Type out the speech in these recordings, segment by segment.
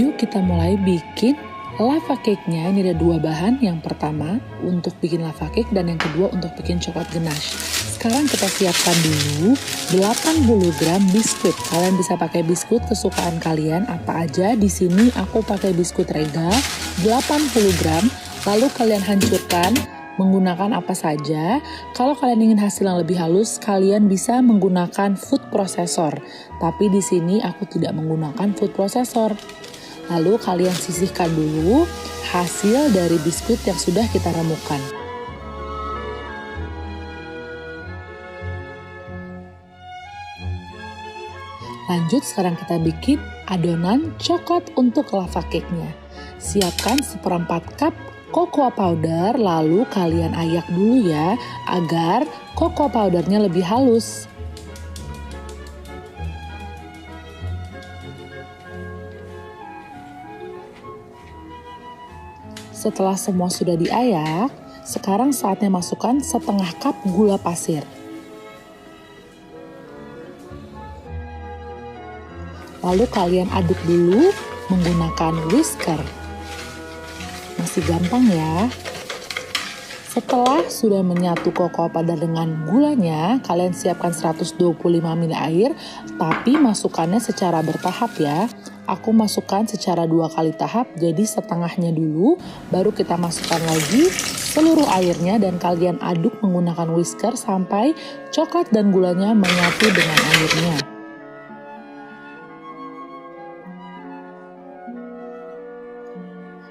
Yuk kita mulai bikin lava cake-nya. Ini ada dua bahan, yang pertama untuk bikin lava cake dan yang kedua untuk bikin coklat ganache. Sekarang kita siapkan dulu 80 gram biskuit. Kalian bisa pakai biskuit kesukaan kalian apa aja. Di sini aku pakai biskuit Rega 80 gram. Lalu kalian hancurkan menggunakan apa saja. Kalau kalian ingin hasil yang lebih halus, kalian bisa menggunakan food processor. Tapi di sini aku tidak menggunakan food processor. Lalu kalian sisihkan dulu hasil dari biskuit yang sudah kita remukan. Lanjut, sekarang kita bikin adonan coklat untuk lava cake-nya. Siapkan 1/4 cup cocoa powder, lalu kalian ayak dulu ya, agar cocoa powdernya lebih halus. Setelah semua sudah diayak, sekarang saatnya masukkan 1/2 cup gula pasir. Lalu kalian aduk dulu menggunakan whisker. Masih gampang ya. Setelah sudah menyatu cocoa powder dengan gulanya, kalian siapkan 125 ml air, tapi masukkannya secara bertahap ya. Aku masukkan secara 2 kali tahap, jadi setengahnya dulu, baru kita masukkan lagi seluruh airnya dan kalian aduk menggunakan whisker sampai coklat dan gulanya menyatu dengan airnya.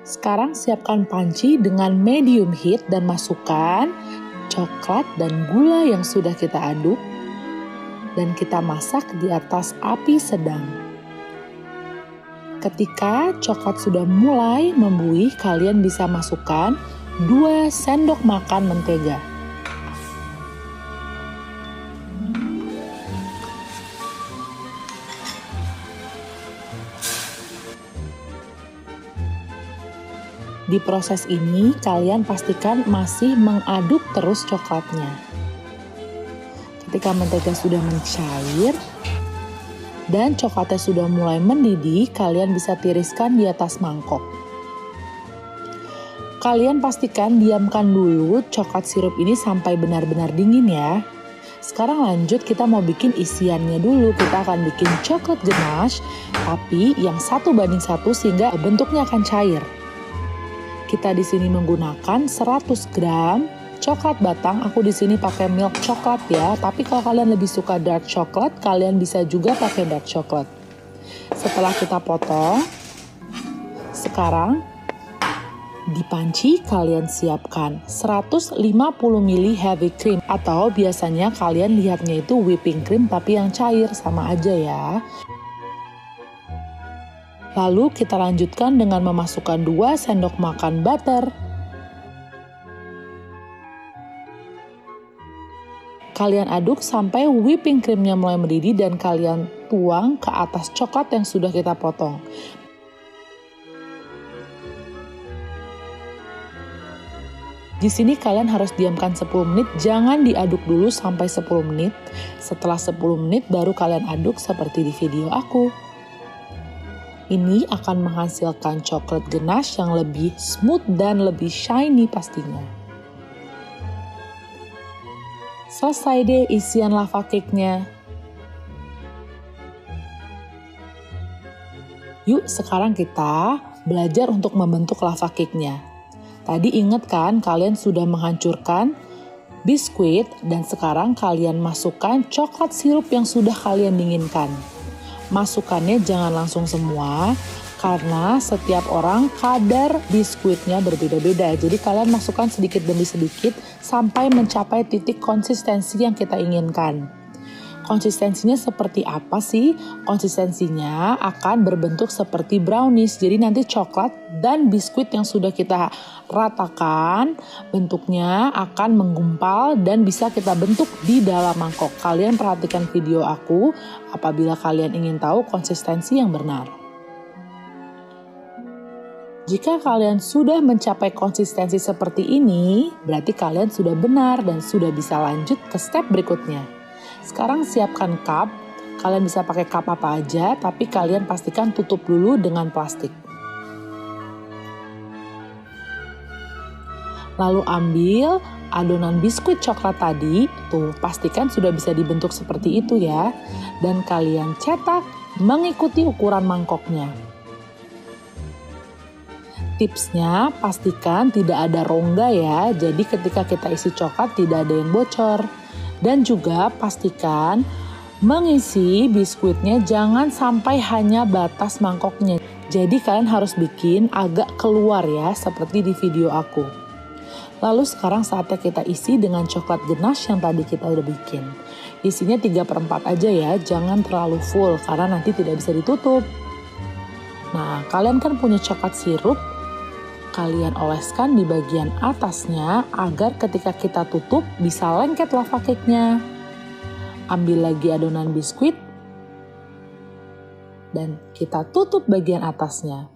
Sekarang siapkan panci dengan medium heat dan masukkan coklat dan gula yang sudah kita aduk dan kita masak di atas api sedang. Ketika coklat sudah mulai membuih, kalian bisa masukkan 2 sendok makan mentega. Di proses ini, kalian pastikan masih mengaduk terus coklatnya. Ketika mentega sudah mencair dan coklatnya sudah mulai mendidih, kalian bisa tiriskan di atas mangkok. Kalian pastikan diamkan dulu coklat sirup ini sampai benar-benar dingin ya. Sekarang lanjut, kita mau bikin isiannya dulu. Kita akan bikin coklat ganache, tapi yang 1:1 sehingga bentuknya akan cair. Kita di sini menggunakan 100 gram coklat batang. Aku di sini pakai milk coklat ya. Tapi kalau kalian lebih suka dark coklat, kalian bisa juga pakai dark coklat. Setelah kita potong, sekarang di panci kalian siapkan 150 ml heavy cream atau biasanya kalian lihatnya itu whipping cream tapi yang cair, sama aja ya. Lalu kita lanjutkan dengan memasukkan 2 sendok makan butter. Kalian aduk sampai whipping creamnya mulai mendidih dan kalian tuang ke atas coklat yang sudah kita potong. Di sini kalian harus diamkan 10 menit, jangan diaduk dulu sampai 10 menit. Setelah 10 menit baru kalian aduk seperti di video aku. Ini akan menghasilkan coklat ganache yang lebih smooth dan lebih shiny pastinya. Selesai deh isian lava cake-nya. Yuk sekarang kita belajar untuk membentuk lava cake-nya. Tadi ingat kan kalian sudah menghancurkan biskuit dan sekarang kalian masukkan coklat sirup yang sudah kalian dinginkan. Masukkannya jangan langsung semua karena setiap orang kadar biskuitnya berbeda-beda. Jadi kalian masukkan sedikit demi sedikit sampai mencapai titik konsistensi yang kita inginkan. Konsistensinya seperti apa sih? Konsistensinya akan berbentuk seperti brownies. Jadi nanti coklat dan biskuit yang sudah kita ratakan bentuknya akan menggumpal dan bisa kita bentuk di dalam mangkok. Kalian perhatikan video aku apabila kalian ingin tahu konsistensi yang benar. Jika kalian sudah mencapai konsistensi seperti ini, berarti kalian sudah benar dan sudah bisa lanjut ke step berikutnya. Sekarang siapkan cup. Kalian bisa pakai cup apa aja, tapi kalian pastikan tutup dulu dengan plastik. Lalu ambil adonan biskuit coklat tadi, tuh pastikan sudah bisa dibentuk seperti itu ya. Dan kalian cetak mengikuti ukuran mangkoknya. Tipsnya pastikan tidak ada rongga ya, jadi ketika kita isi coklat tidak ada yang bocor. Dan juga pastikan mengisi biskuitnya jangan sampai hanya batas mangkoknya. Jadi kalian harus bikin agak keluar ya, seperti di video aku. Lalu sekarang saatnya kita isi dengan coklat ganache yang tadi kita udah bikin. Isinya 3/4 aja ya, jangan terlalu full karena nanti tidak bisa ditutup. Nah, kalian kan punya coklat sirup, kalian oleskan di bagian atasnya agar ketika kita tutup bisa lengket lava cake-nya. Ambil lagi adonan biskuit dan kita tutup bagian atasnya.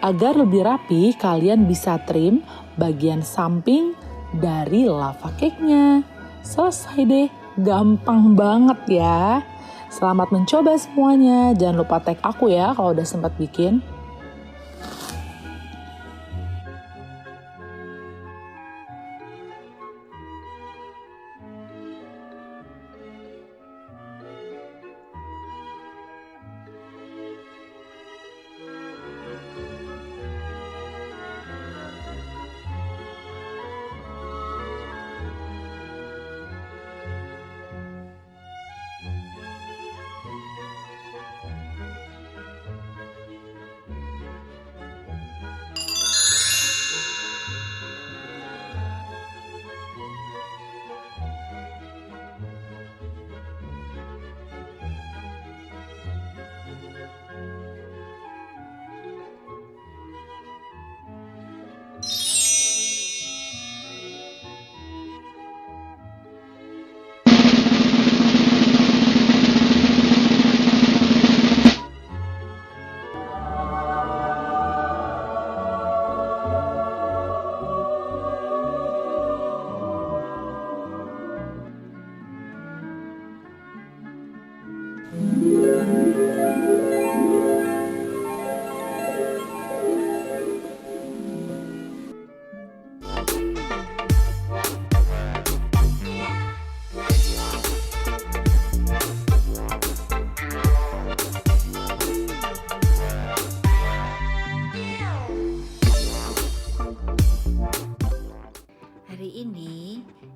Agar lebih rapi, kalian bisa trim bagian samping dari lava cake-nya. Selesai deh, gampang banget ya. Selamat mencoba semuanya. Jangan lupa tag aku ya kalau udah sempat bikin.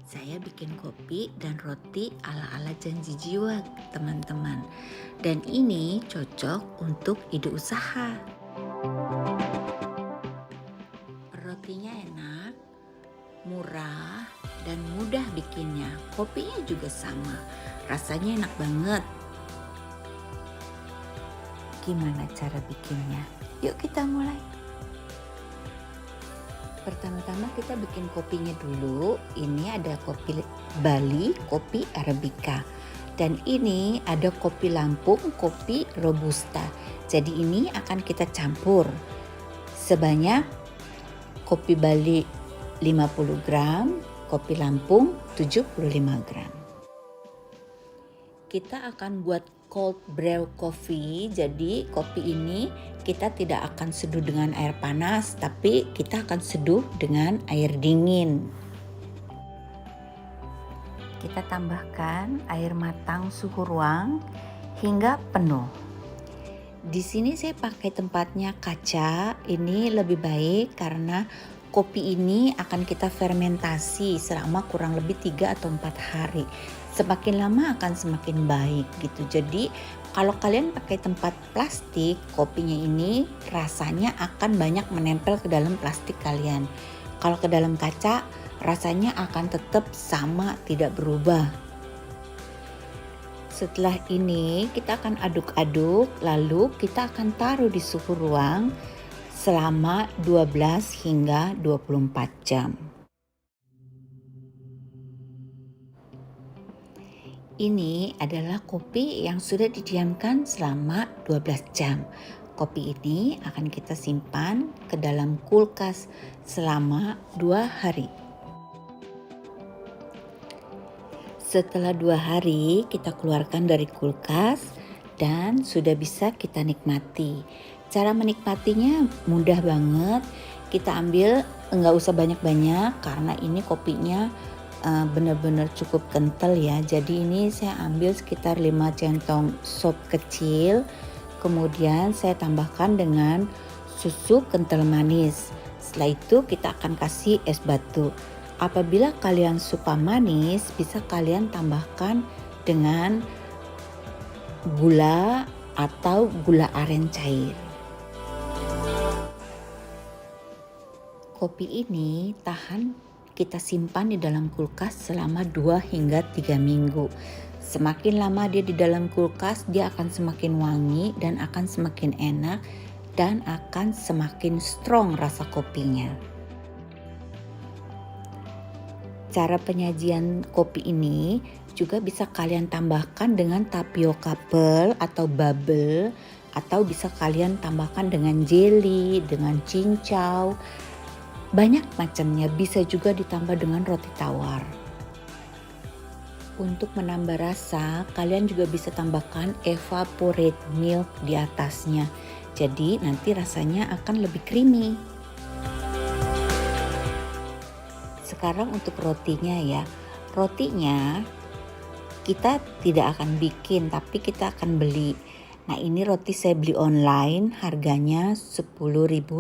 Saya bikin kopi dan roti ala-ala janji jiwa, teman-teman. Dan ini cocok untuk ide usaha. Rotinya enak, murah, dan mudah bikinnya. Kopinya juga sama, rasanya enak banget. Gimana cara bikinnya? Yuk kita mulai. Pertama-tama kita bikin kopinya dulu. Ini ada kopi Bali, kopi Arabica. Dan ini ada kopi Lampung, kopi Robusta. Jadi ini akan kita campur sebanyak kopi Bali 50 gram, kopi Lampung 75 gram. Kita akan buat cold brew coffee. Jadi kopi ini kita tidak akan seduh dengan air panas, tapi kita akan seduh dengan air dingin. Kita tambahkan air matang suhu ruang hingga penuh. Di sini saya pakai tempatnya kaca. Ini lebih baik karena kopi ini akan kita fermentasi selama kurang lebih 3 atau 4 hari. Semakin lama akan semakin baik gitu. Jadi kalau kalian pakai tempat plastik, kopinya ini rasanya akan banyak menempel ke dalam plastik kalian. Kalau ke dalam kaca, rasanya akan tetap sama, tidak berubah. Setelah ini kita akan aduk-aduk, lalu kita akan taruh di suhu ruang selama 12 hingga 24 jam. Ini adalah kopi yang sudah didiamkan selama 12 jam. Kopi ini akan kita simpan ke dalam kulkas selama 2 hari. Setelah 2 hari kita keluarkan dari kulkas dan sudah bisa kita nikmati. Cara menikmatinya mudah banget. Kita ambil, nggak usah banyak-banyak karena ini kopinya benar-benar cukup kental ya. Jadi ini saya ambil sekitar 5 centong sop kecil. Kemudian saya tambahkan dengan susu kental manis. Setelah itu kita akan kasih es batu. Apabila kalian suka manis, bisa kalian tambahkan dengan gula atau gula aren cair. Kopi ini kita simpan di dalam kulkas selama 2 hingga 3 minggu. Semakin lama dia di dalam kulkas, dia akan semakin wangi dan akan semakin enak dan akan semakin strong rasa kopinya. Cara penyajian kopi ini juga bisa kalian tambahkan dengan tapioka pearl atau bubble, atau bisa kalian tambahkan dengan jelly, dengan cincau. Banyak macamnya, bisa juga ditambah dengan roti tawar. Untuk menambah rasa, kalian juga bisa tambahkan evaporate milk di atasnya. Jadi nanti rasanya akan lebih creamy. Sekarang untuk rotinya ya. Rotinya kita tidak akan bikin, tapi kita akan beli. Nah, ini roti saya beli online, harganya Rp10.000.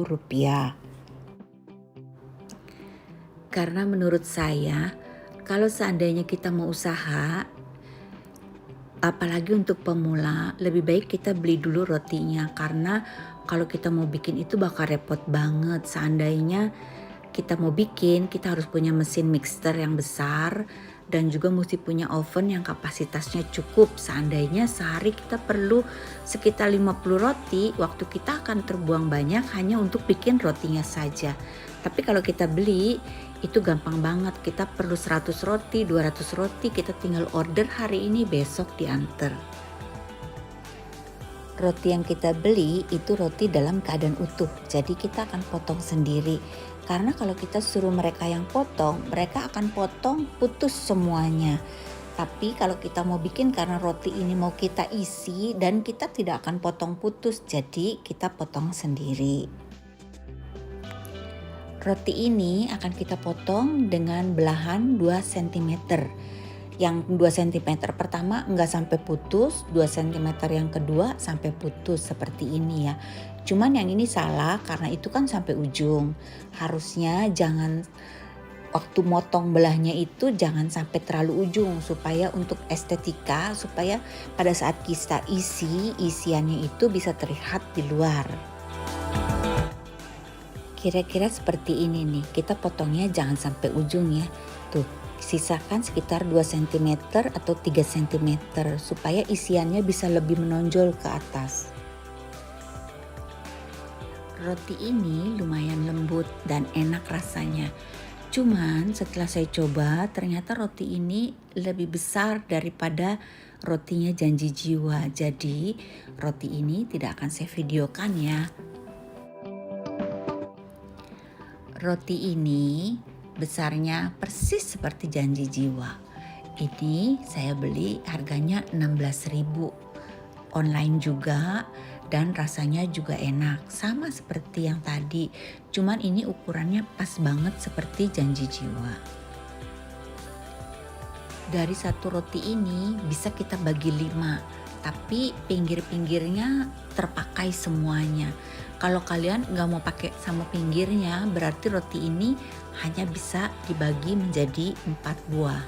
Karena menurut saya, kalau seandainya kita mau usaha, apalagi untuk pemula, lebih baik kita beli dulu rotinya. Karena kalau kita mau bikin itu bakal repot banget. Seandainya kita mau bikin, kita harus punya mesin mixer yang besar dan juga mesti punya oven yang kapasitasnya cukup. Seandainya sehari kita perlu sekitar 50 roti, waktu kita akan terbuang banyak hanya untuk bikin rotinya saja. Tapi kalau kita beli, itu gampang banget. Kita perlu 100 roti, 200 roti, kita tinggal order hari ini, besok diantar. Roti yang kita beli itu roti dalam keadaan utuh, jadi kita akan potong sendiri. Karena kalau kita suruh mereka yang potong, mereka akan potong putus semuanya. Tapi kalau kita mau bikin, karena roti ini mau kita isi dan kita tidak akan potong putus, jadi kita potong sendiri. Roti ini akan kita potong dengan belahan 2 cm. Yang 2 cm pertama enggak sampai putus, 2 cm yang kedua sampai putus seperti ini ya. Cuman yang ini salah karena itu kan sampai ujung. Harusnya jangan, waktu motong belahnya itu jangan sampai terlalu ujung, supaya untuk estetika, supaya pada saat kita isiannya itu bisa terlihat di luar. Kira-kira seperti ini nih, kita potongnya jangan sampai ujung ya. Tuh, sisakan sekitar 2 cm atau 3 cm supaya isiannya bisa lebih menonjol ke atas. Roti ini lumayan lembut dan enak rasanya. Cuman setelah saya coba, ternyata roti ini lebih besar daripada rotinya Janji Jiwa. Jadi roti ini tidak akan saya videokan ya. Roti ini besarnya persis seperti Janji Jiwa. Ini saya beli harganya 16.000. Online juga dan rasanya juga enak. Sama seperti yang tadi. Cuman ini ukurannya pas banget seperti Janji Jiwa. Dari satu roti ini bisa kita bagi 5. Tapi pinggir-pinggirnya terpakai semuanya. Kalau kalian nggak mau pakai sama pinggirnya, berarti roti ini hanya bisa dibagi menjadi 4 buah.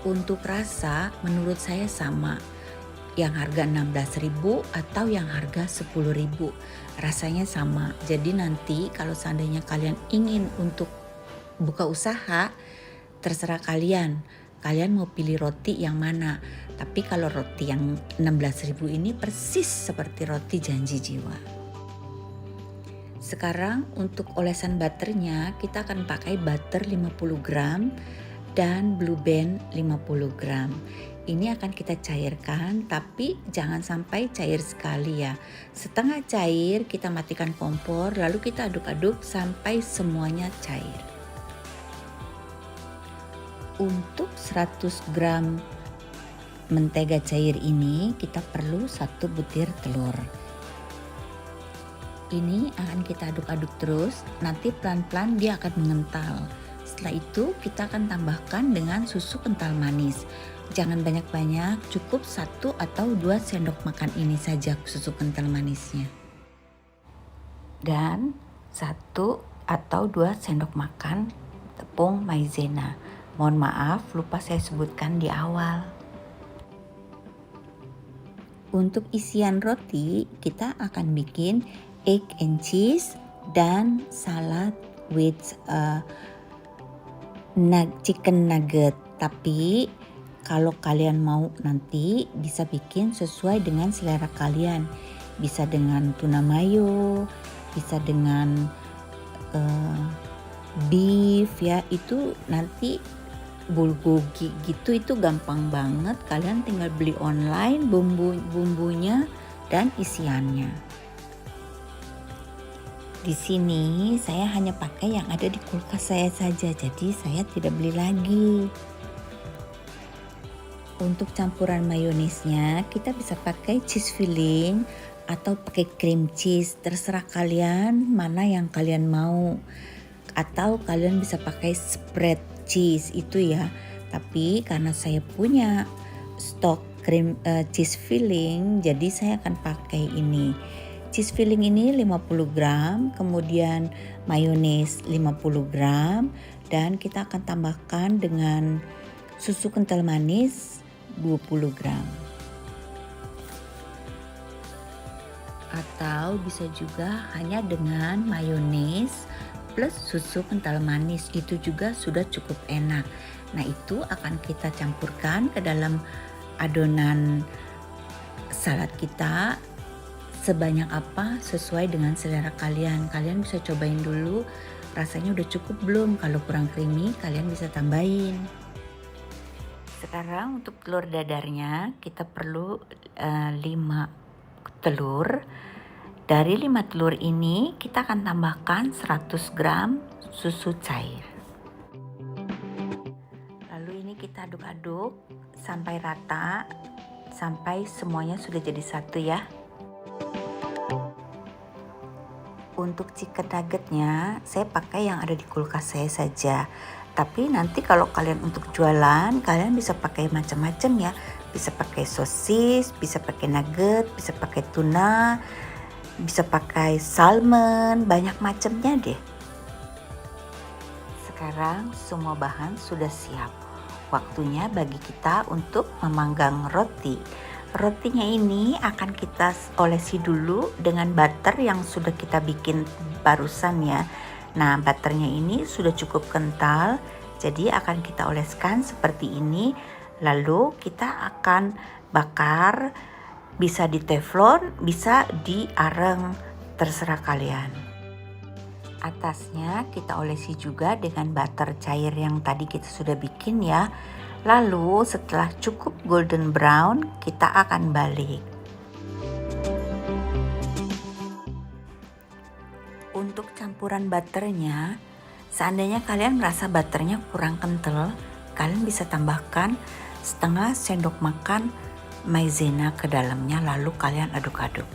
Untuk rasa menurut saya sama, yang harga 16.000 atau yang harga 10.000, rasanya sama. Jadi nanti kalau seandainya kalian ingin untuk buka usaha, terserah kalian mau pilih roti yang mana. Tapi kalau roti yang 16.000 ini persis seperti roti Janji Jiwa. Sekarang untuk olesan butternya, kita akan pakai butter 50 gram dan Blue Band 50 gram. Ini akan kita cairkan, tapi jangan sampai cair sekali ya. Setengah cair, kita matikan kompor, lalu kita aduk-aduk sampai semuanya cair. Untuk 100 gram mentega cair ini kita perlu 1 butir telur. Ini akan kita aduk-aduk terus, nanti pelan-pelan dia akan mengental. Setelah itu kita akan tambahkan dengan susu kental manis. Jangan banyak-banyak, cukup 1 atau 2 sendok makan ini saja susu kental manisnya. Dan 1 atau 2 sendok makan tepung maizena. Mohon maaf, lupa saya sebutkan di awal. Untuk isian roti, kita akan bikin egg and cheese dan salad with chicken nugget. Tapi kalau kalian mau nanti bisa bikin sesuai dengan selera kalian. Bisa dengan tuna mayo, bisa dengan beef ya, itu nanti bulgogi gitu, itu gampang banget. Kalian tinggal beli online bumbunya dan isiannya. Di sini saya hanya pakai yang ada di kulkas saya saja, jadi saya tidak beli lagi. Untuk campuran mayonesnya kita bisa pakai cheese filling atau pakai cream cheese, terserah kalian mana yang kalian mau. Atau kalian bisa pakai spread cheese itu ya. Tapi karena saya punya stok cream cheese filling, jadi saya akan pakai ini. Cheese filling ini 50 gram, kemudian mayones 50 gram, dan kita akan tambahkan dengan susu kental manis 20 gram. Atau bisa juga hanya dengan mayones plus susu kental manis, itu juga sudah cukup enak. Nah, itu akan kita campurkan ke dalam adonan salad kita sebanyak apa sesuai dengan selera kalian. Kalian bisa cobain dulu rasanya udah cukup belum. Kalau kurang creamy kalian bisa tambahin. Sekarang untuk telur dadarnya kita perlu 5 telur. Dari 5 telur ini kita akan tambahkan 100 gram susu cair. Lalu ini kita aduk-aduk sampai rata, sampai semuanya sudah jadi satu ya. Untuk chicken nuggetnya saya pakai yang ada di kulkas saya saja. Tapi nanti kalau kalian untuk jualan, kalian bisa pakai macam-macam ya. Bisa pakai sosis, bisa pakai nugget, bisa pakai tuna, bisa pakai salmon, banyak macamnya deh. Sekarang semua bahan sudah siap. Waktunya bagi kita untuk memanggang roti. Rotinya ini akan kita olesi dulu dengan butter yang sudah kita bikin barusan ya. Nah, butternya ini sudah cukup kental, jadi akan kita oleskan seperti ini. Lalu kita akan bakar, bisa di teflon, bisa di areng, terserah kalian. Atasnya kita olesi juga dengan butter cair yang tadi kita sudah bikin ya. Lalu setelah cukup golden brown, kita akan balik. Untuk campuran butternya, seandainya kalian merasa butternya kurang kental, kalian bisa tambahkan setengah sendok makan maizena ke dalamnya, lalu kalian aduk-aduk.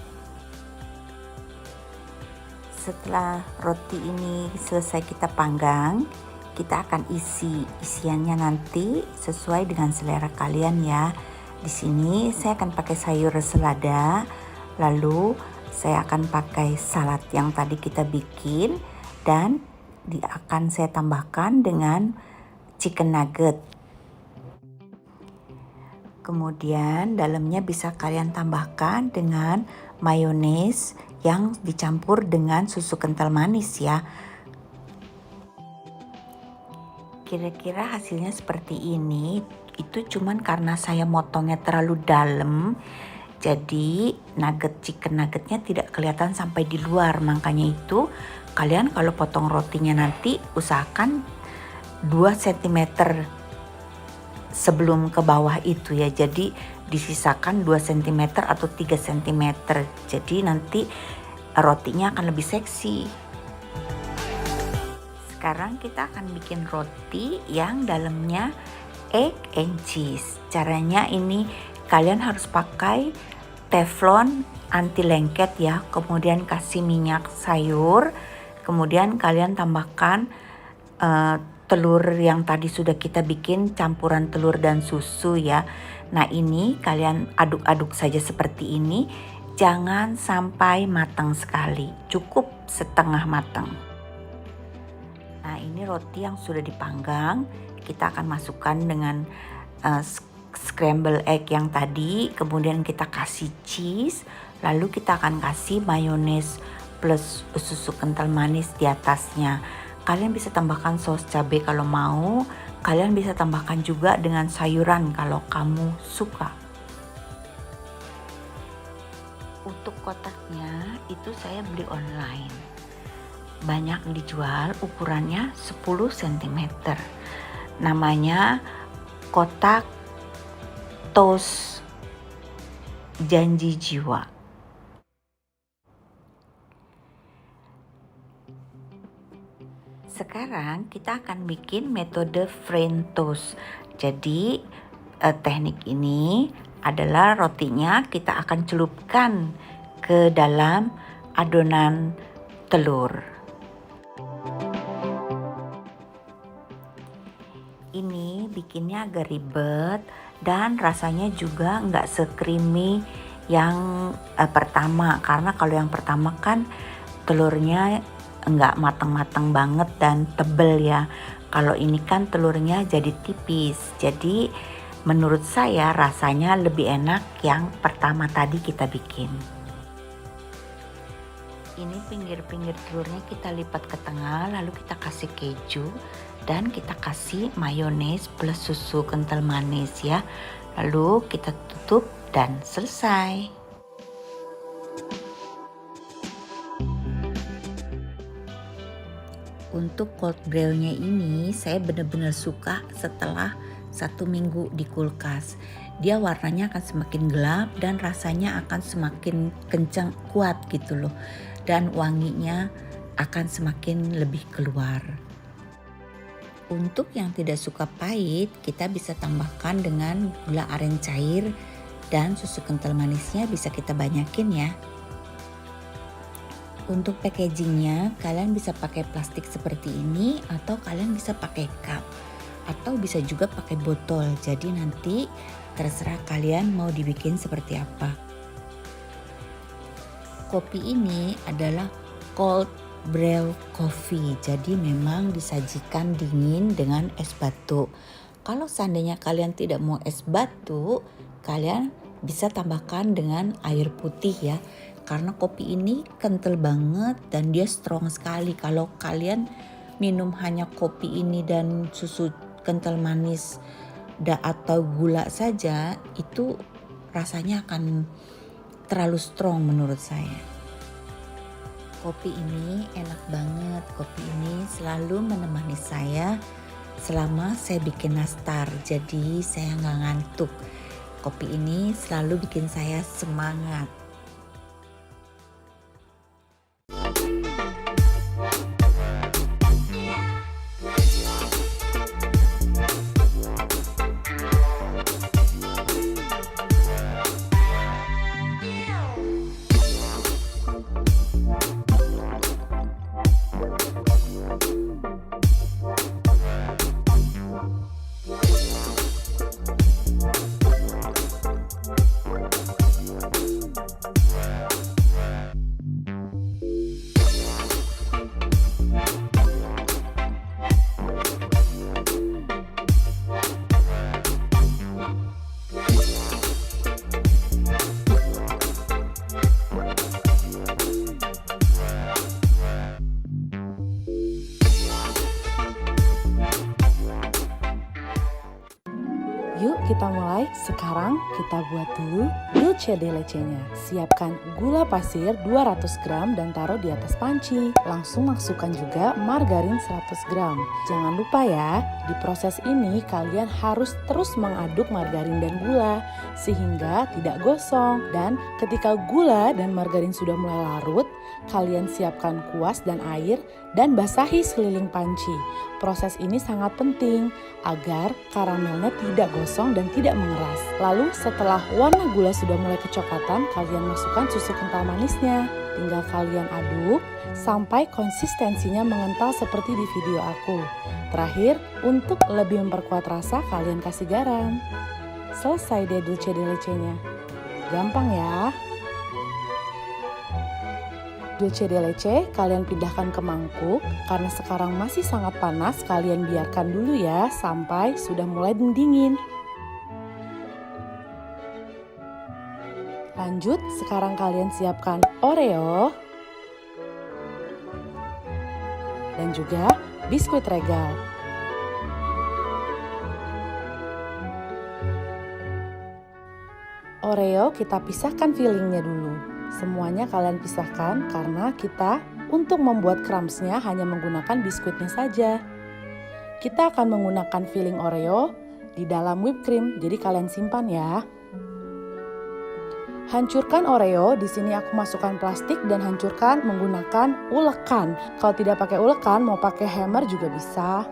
Setelah roti ini selesai kita panggang, kita akan isiannya nanti sesuai dengan selera kalian ya. Di sini saya akan pakai sayur selada, lalu saya akan pakai salad yang tadi kita bikin, dan akan saya tambahkan dengan chicken nugget. Kemudian dalamnya bisa kalian tambahkan dengan mayones yang dicampur dengan susu kental manis ya. Kira-kira hasilnya seperti ini. Itu cuman karena saya motongnya terlalu dalam, jadi chicken nuggetnya tidak kelihatan sampai di luar. Makanya itu kalian kalau potong rotinya nanti usahakan 2 cm sebelum ke bawah itu ya. Jadi disisakan 2 cm atau 3 cm. Jadi nanti rotinya akan lebih seksi. Sekarang kita akan bikin roti yang dalamnya egg and cheese. Caranya ini kalian harus pakai teflon anti lengket ya. Kemudian kasih minyak sayur. Kemudian kalian tambahkan telur yang tadi sudah kita bikin, campuran telur dan susu ya. Nah ini kalian aduk-aduk saja seperti ini. Jangan sampai matang sekali, cukup setengah matang. Nah ini roti yang sudah dipanggang, kita akan masukkan dengan scramble egg yang tadi, kemudian kita kasih cheese, lalu kita akan kasih mayones plus susu kental manis di atasnya. Kalian bisa tambahkan saus cabai kalau mau, kalian bisa tambahkan juga dengan sayuran kalau kamu suka. Untuk kotaknya itu saya beli online. Banyak dijual, ukurannya 10 cm. Namanya kotak toast janji jiwa. Sekarang kita akan bikin metode French toast. Jadi teknik ini adalah rotinya kita akan celupkan ke dalam adonan telur. Ini bikinnya agak ribet dan rasanya juga nggak se-creamy yang pertama, karena kalau yang pertama kan telurnya nggak matang-matang banget dan tebel ya. Kalau ini kan telurnya jadi tipis, jadi menurut saya rasanya lebih enak yang pertama tadi kita bikin. Ini pinggir-pinggir telurnya kita lipat ke tengah, lalu kita kasih keju dan kita kasih mayones plus susu kental manis ya. Lalu kita tutup dan selesai. Untuk cold brew-nya ini saya benar-benar suka setelah 1 minggu di kulkas. Dia warnanya akan semakin gelap dan rasanya akan semakin kencang, kuat gitu loh. Dan wanginya akan semakin lebih keluar. Untuk yang tidak suka pahit, kita bisa tambahkan dengan gula aren cair dan susu kental manisnya bisa kita banyakin ya. Untuk packagingnya kalian bisa pakai plastik seperti ini atau kalian bisa pakai cup atau bisa juga pakai botol. Jadi nanti terserah kalian mau dibikin seperti apa. Kopi ini adalah cold brew coffee, jadi memang disajikan dingin dengan es batu. Kalau seandainya kalian tidak mau es batu, kalian bisa tambahkan dengan air putih ya. Karena kopi ini kental banget dan dia strong sekali. Kalau kalian minum hanya kopi ini dan susu kental manis atau gula saja, itu rasanya akan terlalu strong menurut saya. Kopi ini enak banget. Kopi ini selalu menemani saya selama saya bikin nastar. Jadi saya nggak ngantuk. Kopi ini selalu bikin saya semangat. selesai, sekarang kita buat dulu dulce de leche-nya. Siapkan gula pasir 200 gram dan taruh di atas panci. Langsung masukkan juga margarin 100 gram. Jangan lupa ya, di proses ini kalian harus terus mengaduk margarin dan gula sehingga tidak gosong. Dan ketika gula dan margarin sudah mulai larut, kalian siapkan kuas dan air dan basahi sekeliling panci. Proses ini sangat penting agar karamelnya tidak gosong dan tidak mengeras. Lalu setelah warna gula sudah mulai kecoklatan, kalian masukkan susu kental manisnya. Tinggal kalian aduk sampai konsistensinya mengental seperti di video aku. Terakhir, untuk lebih memperkuat rasa, kalian kasih garam. Selesai deh dulce de leche-nya. Gampang ya. Dulce de leche kalian pindahkan ke mangkuk. Karena sekarang masih sangat panas, kalian biarkan dulu ya sampai sudah mulai mendingin. Lanjut, sekarang kalian siapkan Oreo dan juga biskuit regal. Oreo kita pisahkan fillingnya dulu. Semuanya kalian pisahkan karena kita untuk membuat crumbs-nya hanya menggunakan biskuitnya saja. Kita akan menggunakan filling Oreo di dalam whipped cream, jadi kalian simpan ya. Hancurkan Oreo, di sini aku masukkan plastik dan hancurkan menggunakan ulekan. Kalau tidak pakai ulekan, mau pakai hammer juga bisa.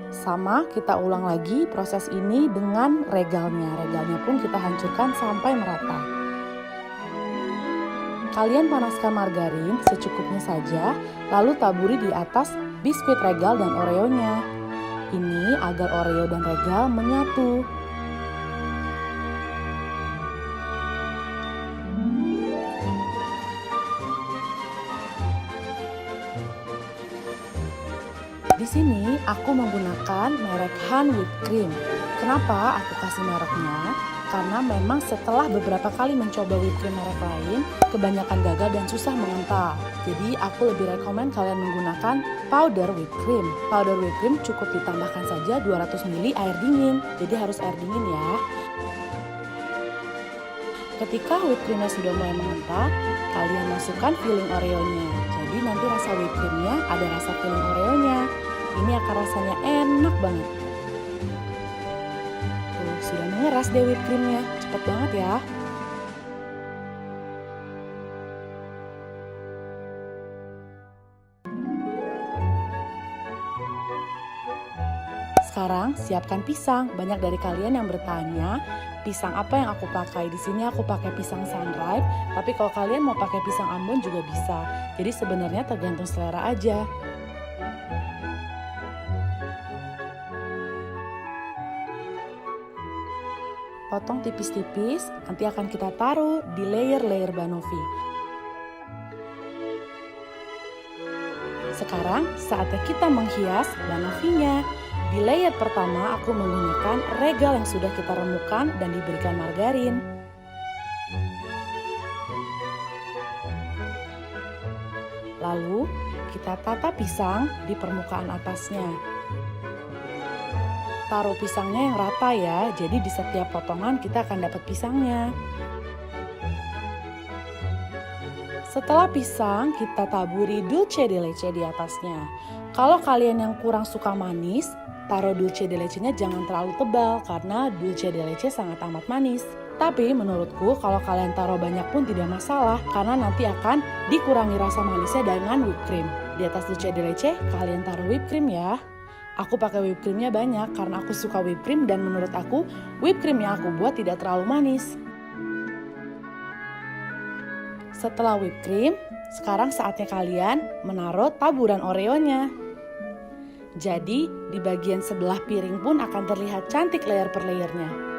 Sama, kita ulang lagi proses ini dengan regalnya. Regalnya pun kita hancurkan sampai merata. Kalian panaskan margarin secukupnya saja, lalu taburi di atas biskuit regal dan Oreo-nya. Ini agar Oreo dan regal menyatu. Di sini aku menggunakan merek Han Whipped Cream. Kenapa aku kasih mereknya? Karena memang setelah beberapa kali mencoba whipped cream merek lain, kebanyakan gagal dan susah mengental. Jadi aku lebih rekomen kalian menggunakan powder whipped cream. Powder whipped cream cukup ditambahkan saja 200 ml air dingin. Jadi harus air dingin ya. Ketika whipped creamnya sudah mulai mengental, kalian masukkan filling Oreo-nya. Jadi nanti rasa whipped creamnya ada rasa filling Oreo-nya. Ini akan rasanya enak banget. Sudah mengeras deh whipped creamnya, cepet banget ya. Sekarang siapkan pisang. Banyak dari kalian yang bertanya, pisang apa yang aku pakai? Di sini aku pakai pisang sunripe, tapi kalau kalian mau pakai pisang Ambon juga bisa. Jadi sebenarnya tergantung selera aja. Potong tipis-tipis, nanti akan kita taruh di layer-layer banoffee. Sekarang saatnya kita menghias banoffee-nya. Di layer pertama aku menggunakan regal yang sudah kita remukan dan diberikan margarin. Lalu kita tata pisang di permukaan atasnya. Taruh pisangnya yang rata ya, jadi di setiap potongan kita akan dapat pisangnya. Setelah pisang, kita taburi dulce de leche di atasnya. Kalau kalian yang kurang suka manis, taruh dulce de leche-nya jangan terlalu tebal karena dulce de leche sangat amat manis. Tapi menurutku kalau kalian taruh banyak pun tidak masalah karena nanti akan dikurangi rasa manisnya dengan whipped cream. Di atas dulce de leche, kalian taruh whipped cream ya. Aku pakai whipped creamnya banyak karena aku suka whipped cream dan menurut aku whipped cream yang aku buat tidak terlalu manis. Setelah whipped cream, sekarang saatnya kalian menaruh taburan Oreo-nya. Jadi di bagian sebelah piring pun akan terlihat cantik layer per layernya.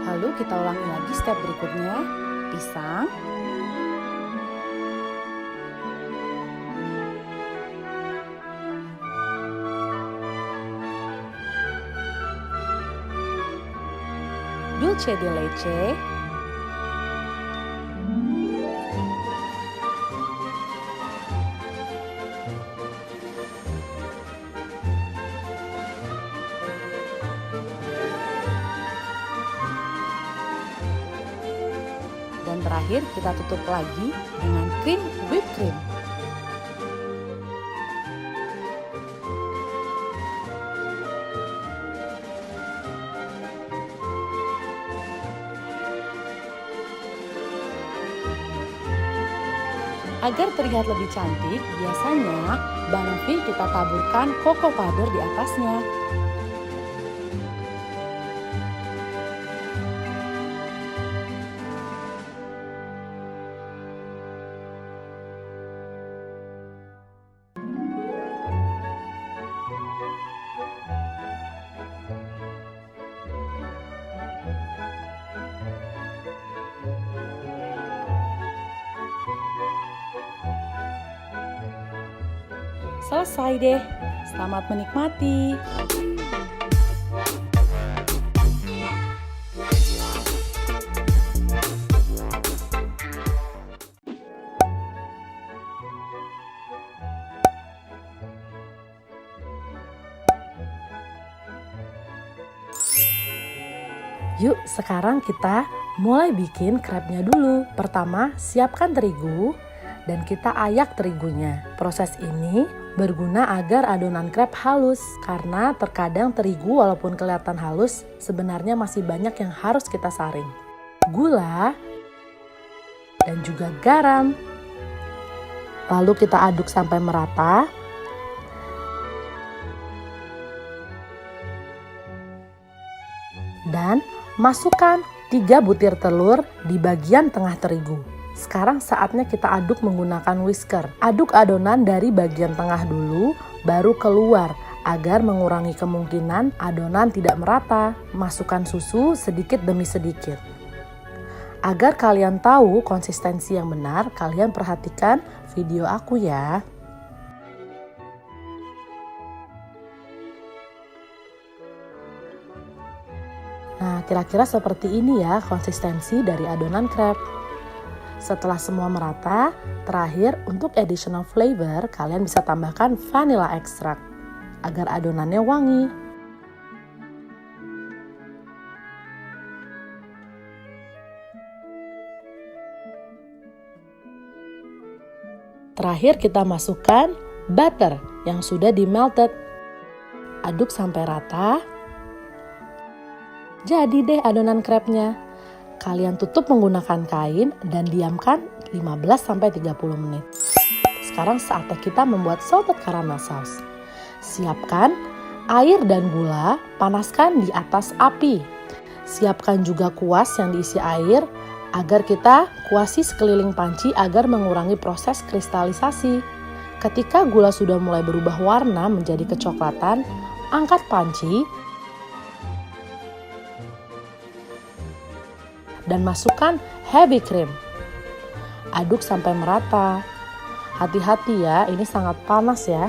Lalu kita ulangi lagi step berikutnya, pisang, dulce de leche, terakhir kita tutup lagi dengan krim whipped cream. Agar terlihat lebih cantik, biasanya banoffee kita taburkan cocoa powder di atasnya. Selesai deh. Selamat menikmati. Yuk, sekarang kita mulai bikin krepnya dulu. Pertama, siapkan terigu dan kita ayak terigunya. Proses ini berguna agar adonan krep halus, karena terkadang terigu walaupun kelihatan halus, sebenarnya masih banyak yang harus kita saring. Gula dan juga garam. Lalu kita aduk sampai merata. Dan masukkan 3 butir telur di bagian tengah terigu. Sekarang saatnya kita aduk menggunakan whisker. Aduk adonan dari bagian tengah dulu, baru keluar agar mengurangi kemungkinan adonan tidak merata. Masukkan susu sedikit demi sedikit. Agar kalian tahu konsistensi yang benar, kalian perhatikan video aku ya. Nah, kira-kira seperti ini ya konsistensi dari adonan krep. Setelah semua merata, terakhir untuk additional flavor, kalian bisa tambahkan vanilla extract agar adonannya wangi. Terakhir kita masukkan butter yang sudah di melted. Aduk sampai rata. Jadi deh adonan krepnya. Kalian tutup menggunakan kain dan diamkan 15-30 menit. Sekarang saatnya kita membuat salted caramel sauce. Siapkan air dan gula, panaskan di atas api. Siapkan juga kuas yang diisi air agar kita kuasi sekeliling panci agar mengurangi proses kristalisasi. Ketika gula sudah mulai berubah warna menjadi kecoklatan, angkat panci dan masukkan heavy cream. Aduk sampai merata. Hati-hati ya, ini sangat panas ya.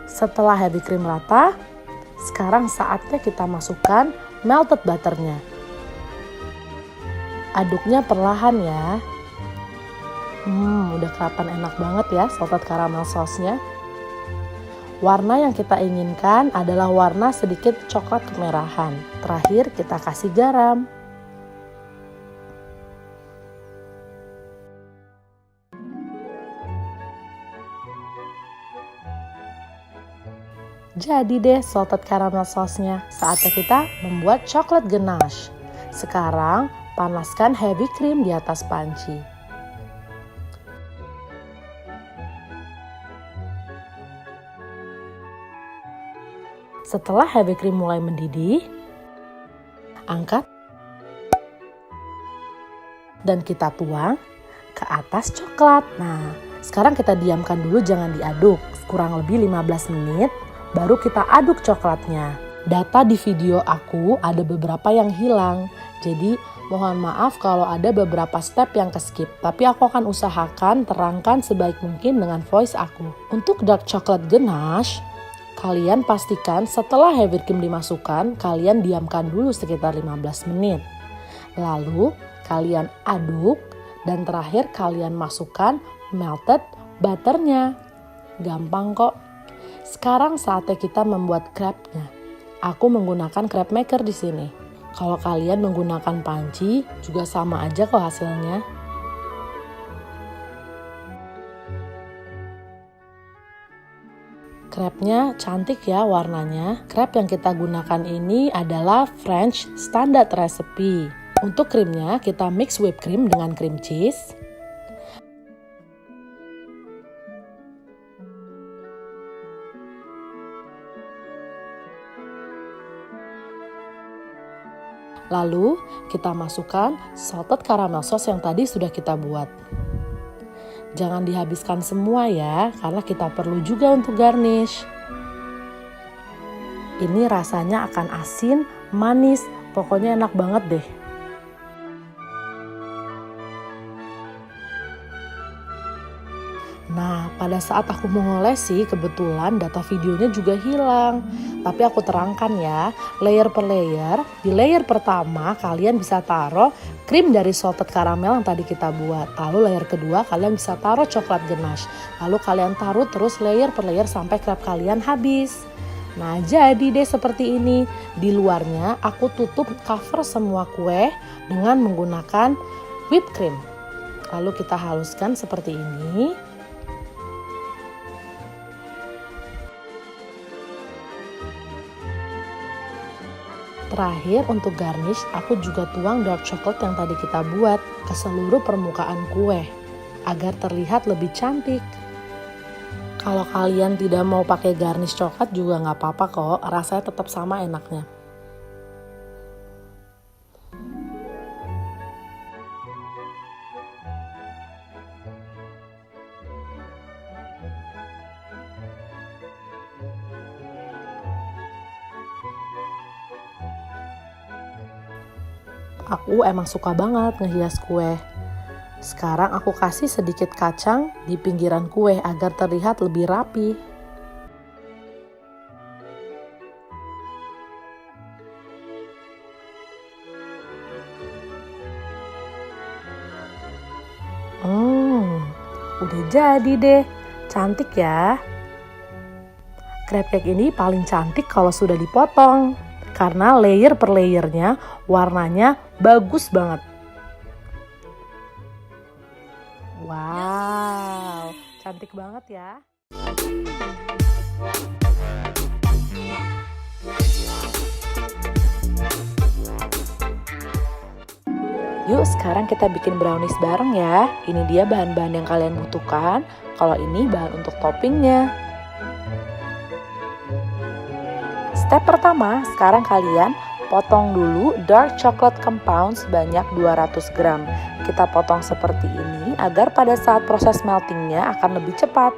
Setelah heavy cream rata, sekarang saatnya kita masukkan melted butternya. Aduknya perlahan ya. Udah kelihatan enak banget ya salted caramel sauce-nya. Warna yang kita inginkan adalah warna sedikit coklat kemerahan. Terakhir kita kasih garam. Jadi deh salted caramel sauce-nya. Saatnya kita membuat chocolate ganache. Sekarang panaskan heavy cream di atas panci. Setelah heavy cream mulai mendidih, angkat dan kita tuang ke atas coklat. Nah, sekarang kita diamkan dulu, jangan diaduk. Kurang lebih 15 menit, baru kita aduk coklatnya. Data di video aku ada beberapa yang hilang, jadi mohon maaf kalau ada beberapa step yang keskip. Tapi aku akan usahakan terangkan sebaik mungkin dengan voice aku. Untuk dark chocolate ganache, kalian pastikan setelah heavy cream dimasukkan, kalian diamkan dulu sekitar 15 menit. Lalu kalian aduk dan terakhir kalian masukkan melted butternya. Gampang kok. Sekarang saatnya kita membuat crepe-nya. Aku menggunakan crepe maker di sini. Kalau kalian menggunakan panci, juga sama aja kok hasilnya. Crepe-nya cantik ya warnanya. Crepe yang kita gunakan ini adalah French Standard Recipe. Untuk krimnya, kita mix whipped cream dengan cream cheese. Lalu kita masukkan salted caramel sauce yang tadi sudah kita buat. Jangan dihabiskan semua ya, karena kita perlu juga untuk garnish. Ini rasanya akan asin, manis, pokoknya enak banget deh. Nah, pada saat aku mau ngolesi, kebetulan data videonya juga hilang. Tapi aku terangkan ya, layer per layer. Di layer pertama, kalian bisa taruh krim dari salted caramel yang tadi kita buat. Lalu layer kedua, kalian bisa taruh coklat ganache. Lalu kalian taruh terus layer per layer sampai crepe kalian habis. Nah, jadi deh seperti ini. Di luarnya, aku tutup cover semua kue dengan menggunakan whipped cream. Lalu kita haluskan seperti ini. Terakhir untuk garnish, aku juga tuang dark chocolate yang tadi kita buat ke seluruh permukaan kue agar terlihat lebih cantik. Kalau kalian tidak mau pakai garnish coklat juga nggak apa-apa kok, rasanya tetap sama enaknya. Aku emang suka banget ngehias kue. Sekarang aku kasih sedikit kacang di pinggiran kue agar terlihat lebih rapi. Udah jadi deh. Cantik ya. Crepe cake ini paling cantik kalau sudah dipotong. Karena layer per layernya warnanya bagus banget. Wow, cantik banget ya. Yuk sekarang kita bikin brownies bareng ya. Ini dia bahan-bahan yang kalian butuhkan. Kalau ini bahan untuk toppingnya. Step pertama, sekarang kalian potong dulu dark chocolate compound sebanyak 200 gram. Kita potong seperti ini agar pada saat proses meltingnya akan lebih cepat.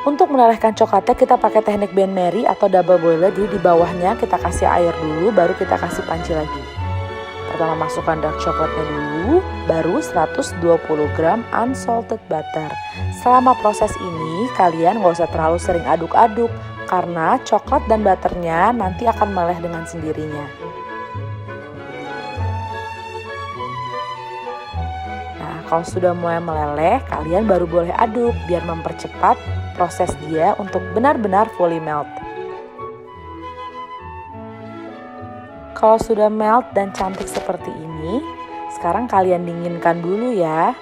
Untuk melelehkan coklatnya kita pakai teknik Ben Mary atau double boiler. Jadi di bawahnya kita kasih air dulu, baru kita kasih panci lagi. Pertama masukkan dark coklatnya dulu, baru 120 gram unsalted butter. Selama proses ini kalian gak usah terlalu sering aduk-aduk karena coklat dan butternya nanti akan meleleh dengan sendirinya. Nah, kalau sudah mulai meleleh, kalian baru boleh aduk biar mempercepat proses dia untuk benar-benar fully melt. Kalau sudah melt dan cantik seperti ini, sekarang kalian dinginkan dulu ya.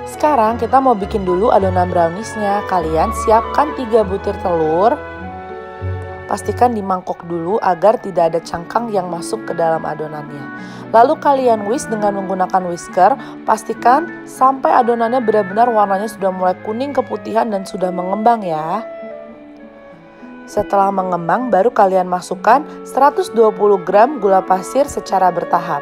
Sekarang kita mau bikin dulu adonan browniesnya. Kalian siapkan 3 butir telur. Pastikan dimangkok dulu agar tidak ada cangkang yang masuk ke dalam adonannya. Lalu kalian whisk dengan menggunakan whisker. Pastikan sampai adonannya benar-benar warnanya sudah mulai kuning keputihan dan sudah mengembang ya. Setelah mengembang baru kalian masukkan 120 gram gula pasir secara bertahap.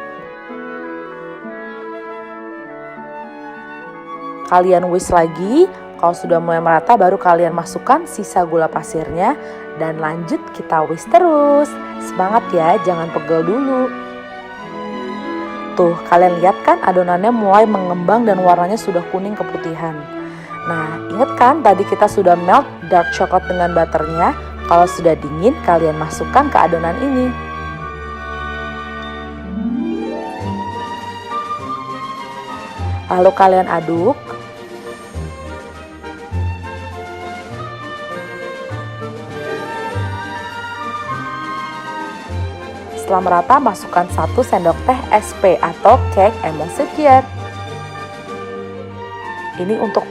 Kalian whisk lagi, kalau sudah mulai merata baru kalian masukkan sisa gula pasirnya dan lanjut kita whisk terus. Semangat ya, jangan pegel dulu. Tuh, kalian lihat kan adonannya mulai mengembang dan warnanya sudah kuning keputihan. Nah, ingat kan tadi kita sudah melt dark chocolate dengan butternya. Kalau sudah dingin, kalian masukkan ke adonan ini. Lalu kalian aduk. Setelah merata, masukkan 1 sendok teh SP atau cake emulsifier. Ini untuk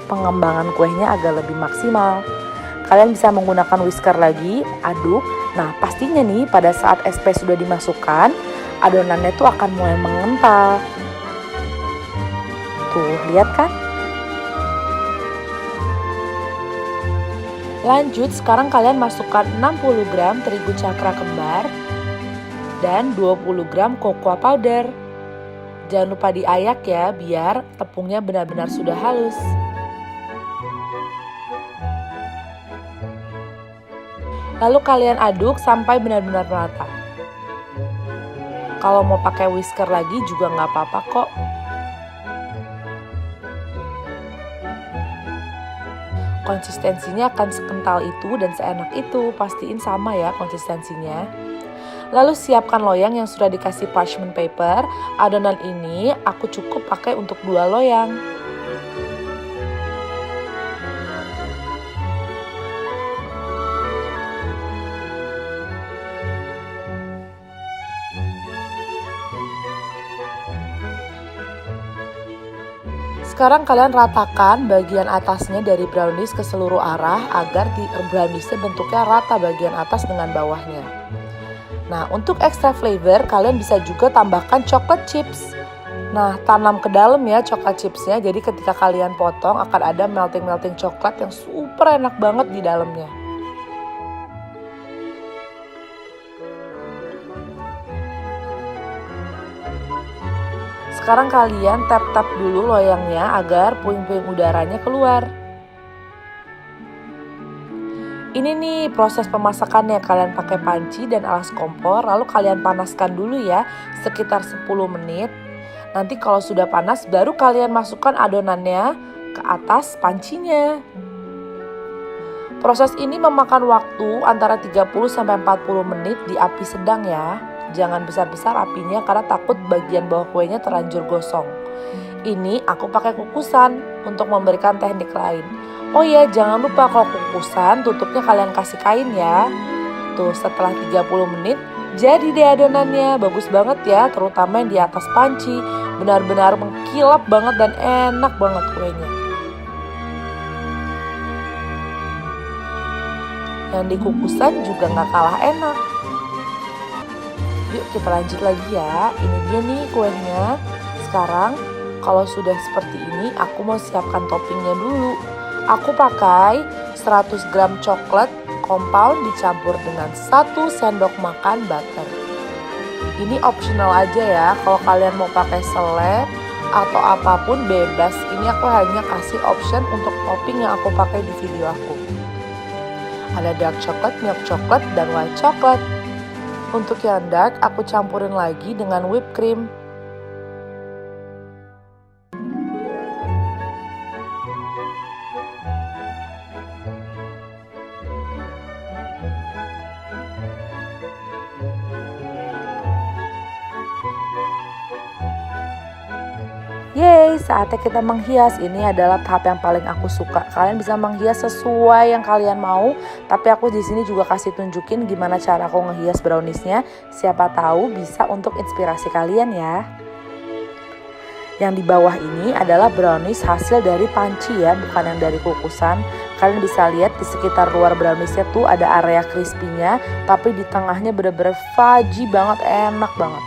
pengembangan kuenya agak lebih maksimal. Kalian bisa menggunakan whisker lagi, aduk. Nah, pastinya nih pada saat SP sudah dimasukkan, adonannya tuh akan mulai mengental. Tuh, lihat kan? Lanjut, sekarang kalian masukkan 60 gram terigu cakra kembar dan 20 gram cocoa powder. Jangan lupa diayak ya, biar tepungnya benar-benar sudah halus. Lalu kalian aduk sampai benar-benar merata. Kalau mau pakai whisker lagi juga nggak apa-apa kok. Konsistensinya akan sekental itu dan seenak itu, pastiin sama ya konsistensinya. Lalu siapkan loyang yang sudah dikasih parchment paper. Adonan ini aku cukup pakai untuk 2 loyang. Sekarang kalian ratakan bagian atasnya dari brownies ke seluruh arah agar browniesnya bentuknya rata bagian atas dengan bawahnya. Nah, untuk extra flavor kalian bisa juga tambahkan chocolate chips. Nah, tanam ke dalam ya chocolate chipsnya, jadi ketika kalian potong akan ada melting coklat yang super enak banget di dalamnya. Sekarang kalian tap-tap dulu loyangnya agar puing-puing udaranya keluar. Ini nih proses pemasakannya, kalian pakai panci dan alas kompor, lalu kalian panaskan dulu ya sekitar 10 menit. Nanti kalau sudah panas baru kalian masukkan adonannya ke atas pancinya. Proses ini memakan waktu antara 30-40 menit di api sedang ya. Jangan besar-besar apinya karena takut bagian bawah kuenya terlanjur gosong. Ini aku pakai kukusan untuk memberikan teknik lain. Oh iya, jangan lupa kalau kukusan tutupnya kalian kasih kain ya. Tuh, setelah 30 menit jadi deh adonannya. Bagus banget ya, terutama yang di atas panci. Benar-benar mengkilap banget dan enak banget kuenya. Yang di kukusan juga gak kalah enak. Yuk kita lanjut lagi ya. Ini dia nih kuenya. Sekarang kalau sudah seperti ini, aku mau siapkan toppingnya dulu. Aku pakai 100 gram coklat compound dicampur dengan 1 sendok makan butter. Ini optional aja ya. Kalau kalian mau pakai selai atau apapun bebas. Ini aku hanya kasih option untuk topping yang aku pakai di video aku. Ada dark chocolate, milk chocolate, dan white chocolate. Untuk yang dark, aku campurin lagi dengan whipped cream. Yeay, saatnya kita menghias. Ini adalah tahap yang paling aku suka. Kalian bisa menghias sesuai yang kalian mau, tapi aku di sini juga kasih tunjukin gimana cara aku ngehias browniesnya. Siapa tahu bisa untuk inspirasi kalian ya. Yang di bawah ini adalah brownies hasil dari panci ya, bukan yang dari kukusan. Kalian bisa lihat di sekitar luar browniesnya tuh ada area crispy-nya, tapi di tengahnya bener-bener fudgy banget, enak banget.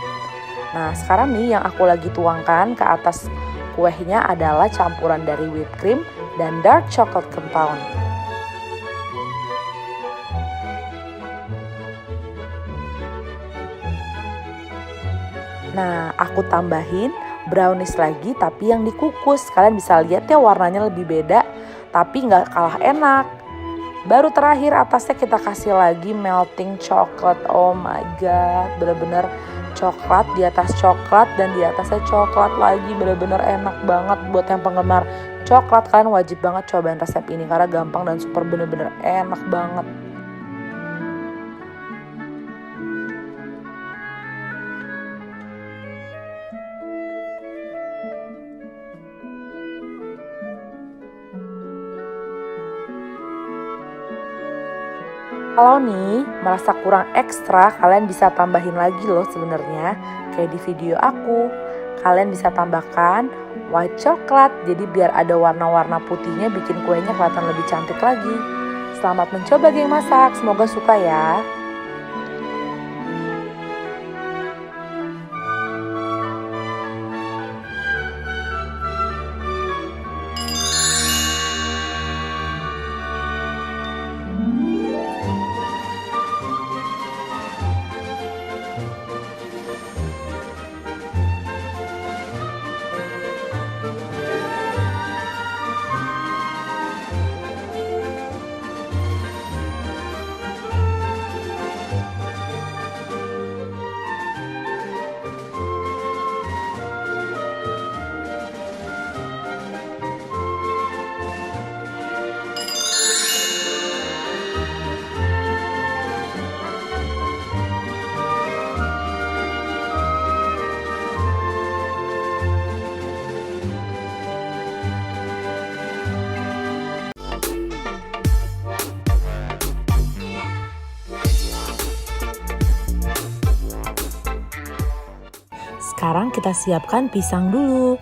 Nah, sekarang nih yang aku lagi tuangkan ke atas kuenya adalah campuran dari whipped cream dan dark chocolate compound. Nah, aku tambahin brownies lagi tapi yang dikukus. Kalian bisa lihat ya warnanya lebih beda, tapi nggak kalah enak. Baru terakhir atasnya kita kasih lagi melting chocolate. Oh my god, bener-bener coklat di atas coklat dan di atasnya coklat lagi, bener-bener enak banget. Buat yang penggemar coklat, kalian wajib banget cobain resep ini karena gampang dan super bener-bener enak banget. Kalau nih merasa kurang ekstra, kalian bisa tambahin lagi loh sebenarnya. Kayak di video aku, kalian bisa tambahkan white coklat. Jadi biar ada warna-warna putihnya bikin kuenya kelihatan lebih cantik lagi. Selamat mencoba geng masak, semoga suka ya. Sekarang kita siapkan pisang dulu.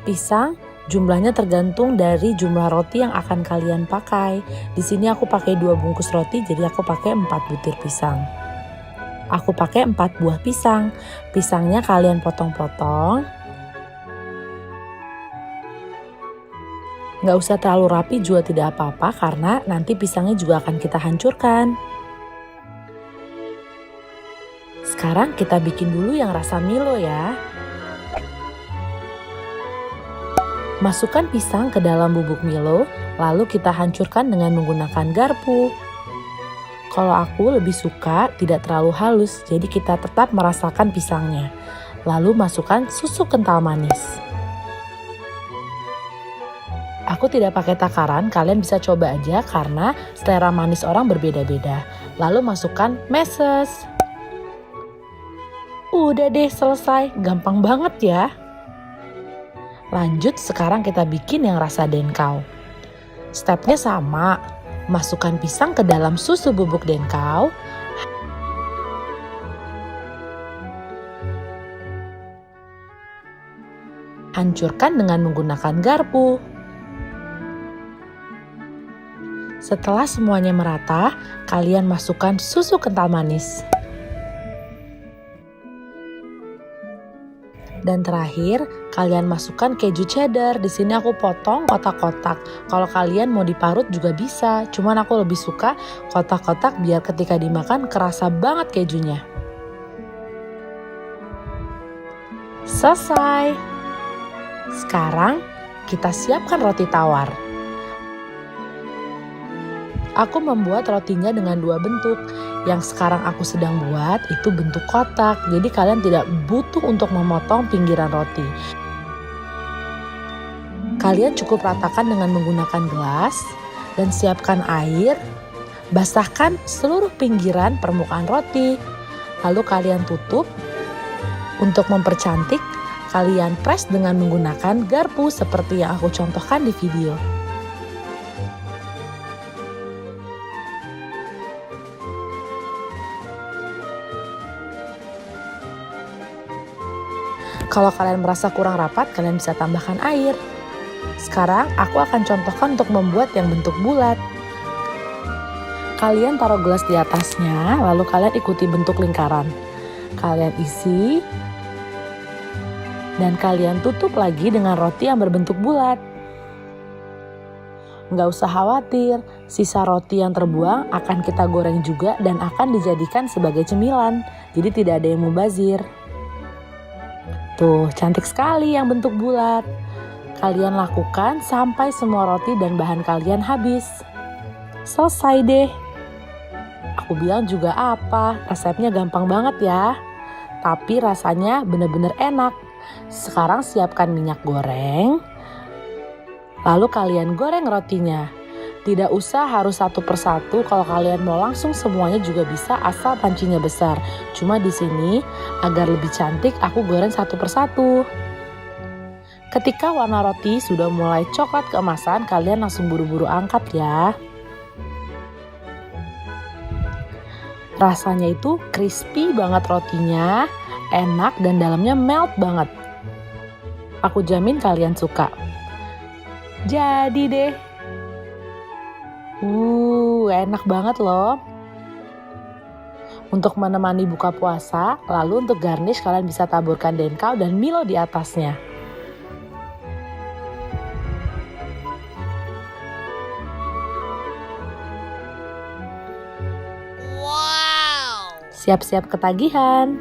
Pisang jumlahnya tergantung dari jumlah roti yang akan kalian pakai. Di sini aku pakai 2 bungkus roti, jadi aku pakai 4 butir pisang. Aku pakai 4 buah pisang. Pisangnya kalian potong-potong. Nggak usah terlalu rapi juga tidak apa-apa karena nanti pisangnya juga akan kita hancurkan. Sekarang kita bikin dulu yang rasa Milo ya. Masukkan pisang ke dalam bubuk Milo, lalu kita hancurkan dengan menggunakan garpu. Kalau aku lebih suka tidak terlalu halus, jadi kita tetap merasakan pisangnya. Lalu masukkan susu kental manis. Aku tidak pakai takaran, kalian bisa coba aja karena selera manis orang berbeda-beda. Lalu masukkan meses. Udah deh selesai, gampang banget ya. Lanjut sekarang kita bikin yang rasa denkau. Stepnya sama, masukkan pisang ke dalam susu bubuk denkau. Hancurkan dengan menggunakan garpu. Setelah semuanya merata, kalian masukkan susu kental manis. Dan terakhir, kalian masukkan keju cheddar. Di sini aku potong kotak-kotak. Kalau kalian mau diparut juga bisa. Cuman aku lebih suka kotak-kotak biar ketika dimakan kerasa banget kejunya. Selesai. Sekarang kita siapkan roti tawar. Aku membuat rotinya dengan 2 bentuk. Yang sekarang aku sedang buat itu bentuk kotak. Jadi kalian tidak butuh untuk memotong pinggiran roti. Kalian cukup ratakan dengan menggunakan gelas dan siapkan air. Basahkan seluruh pinggiran permukaan roti. Lalu kalian tutup. Untuk mempercantik, kalian press dengan menggunakan garpu seperti yang aku contohkan di video. Kalau kalian merasa kurang rapat, kalian bisa tambahkan air. Sekarang aku akan contohkan untuk membuat yang bentuk bulat. Kalian taruh gelas di atasnya, lalu kalian ikuti bentuk lingkaran. Kalian isi, dan kalian tutup lagi dengan roti yang berbentuk bulat. Nggak usah khawatir, sisa roti yang terbuang akan kita goreng juga dan akan dijadikan sebagai cemilan. Jadi tidak ada yang mubazir. Tuh, cantik sekali yang bentuk bulat. Kalian lakukan sampai semua roti dan bahan kalian habis. Selesai deh. Aku bilang juga apa, resepnya gampang banget ya. Tapi rasanya bener-bener enak. Sekarang siapkan minyak goreng. Lalu kalian goreng rotinya. Tidak usah harus satu persatu, kalau kalian mau langsung semuanya juga bisa asal pancinya besar. Cuma di sini agar lebih cantik aku goreng satu persatu. Ketika warna roti sudah mulai coklat keemasan, kalian langsung buru-buru angkat ya. Rasanya itu crispy banget rotinya, enak dan dalamnya melt banget. Aku jamin kalian suka. Jadi deh. Enak banget loh. Untuk menemani buka puasa, lalu untuk garnish kalian bisa taburkan denkau dan Milo di atasnya. Wow! Siap-siap ketagihan.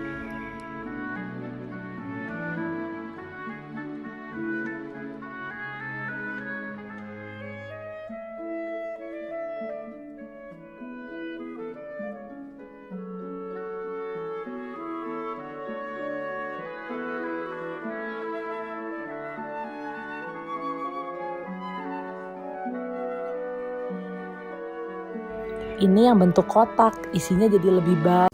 Ini yang bentuk kotak, isinya jadi lebih banyak.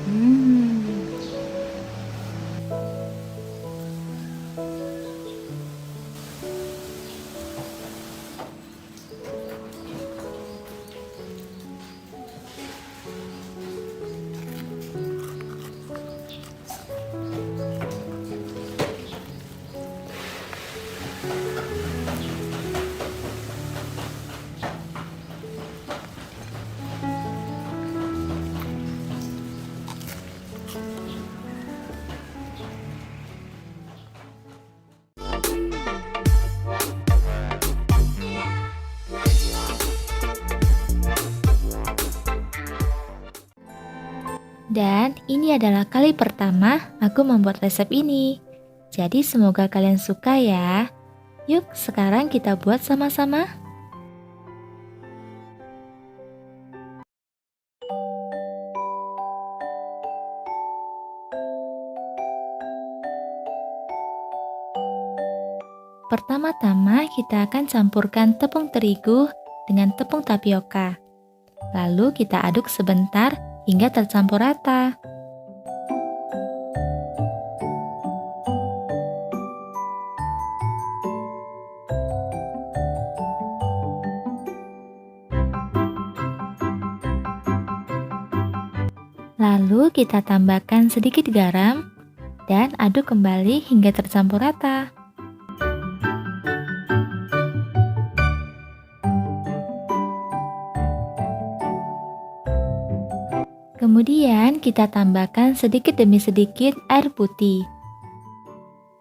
Hmm. Dan ini adalah kali pertama aku membuat resep ini. Jadi semoga kalian suka ya. Yuk sekarang kita buat sama-sama. Pertama-tama kita akan campurkan tepung terigu dengan tepung tapioka. Lalu kita aduk sebentar hingga tercampur rata. Lalu kita tambahkan sedikit garam dan aduk kembali hingga tercampur rata. Kemudian kita tambahkan sedikit demi sedikit air putih.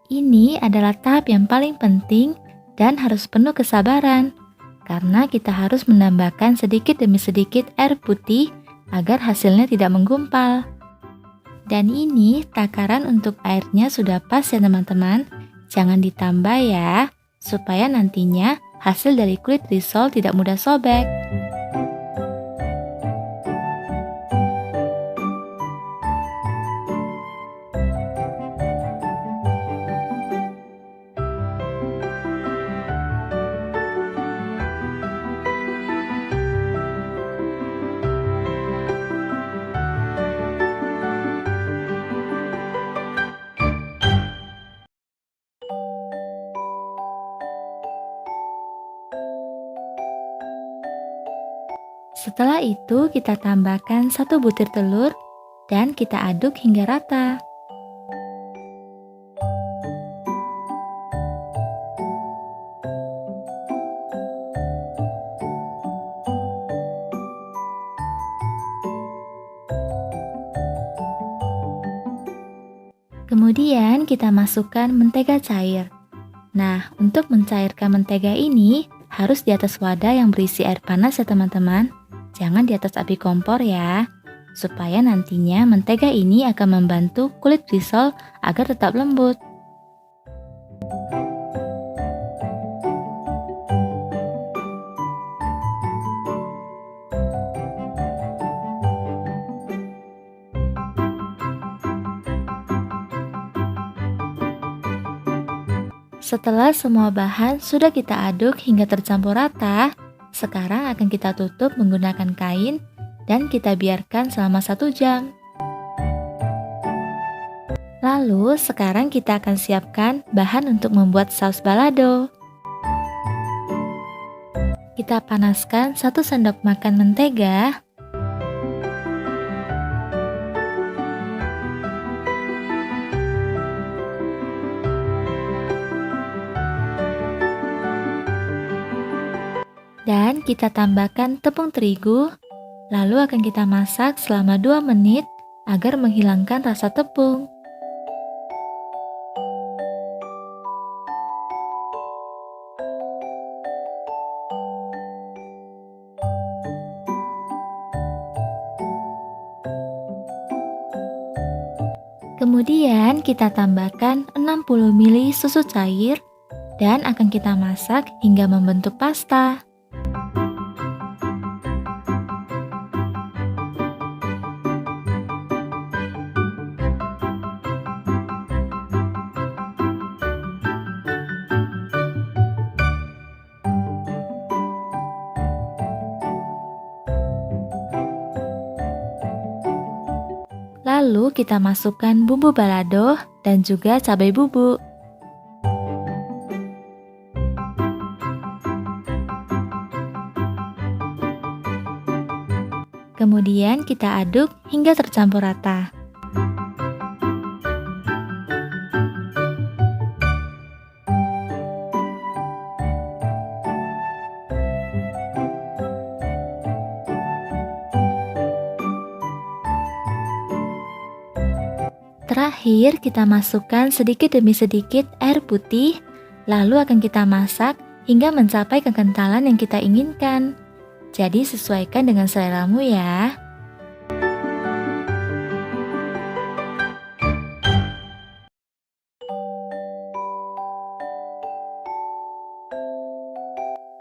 Ini adalah tahap yang paling penting dan harus penuh kesabaran, karena kita harus menambahkan sedikit demi sedikit air putih agar hasilnya tidak menggumpal. Dan ini takaran untuk airnya sudah pas ya teman-teman, jangan ditambah ya, supaya nantinya hasil dari kulit risol tidak mudah sobek. Setelah itu kita tambahkan 1 butir telur dan kita aduk hingga rata. Kemudian kita masukkan mentega cair. Nah, untuk mencairkan mentega ini harus di atas wadah yang berisi air panas ya teman-teman. Jangan di atas api kompor ya, supaya nantinya mentega ini akan membantu kulit risol agar tetap lembut. Setelah semua bahan sudah kita aduk hingga tercampur rata, sekarang akan kita tutup menggunakan kain dan kita biarkan selama 1 jam. Lalu sekarang kita akan siapkan bahan untuk membuat saus balado. Kita panaskan 1 sendok makan mentega. Dan kita tambahkan tepung terigu, lalu akan kita masak selama 2 menit agar menghilangkan rasa tepung. Kemudian kita tambahkan 60 ml susu cair dan akan kita masak hingga membentuk pasta. Lalu kita masukkan bumbu balado dan juga cabai bubuk. Kemudian kita aduk hingga tercampur rata. Terakhir, kita masukkan sedikit demi sedikit air putih, lalu akan kita masak hingga mencapai kekentalan yang kita inginkan. Jadi sesuaikan dengan seleramu ya.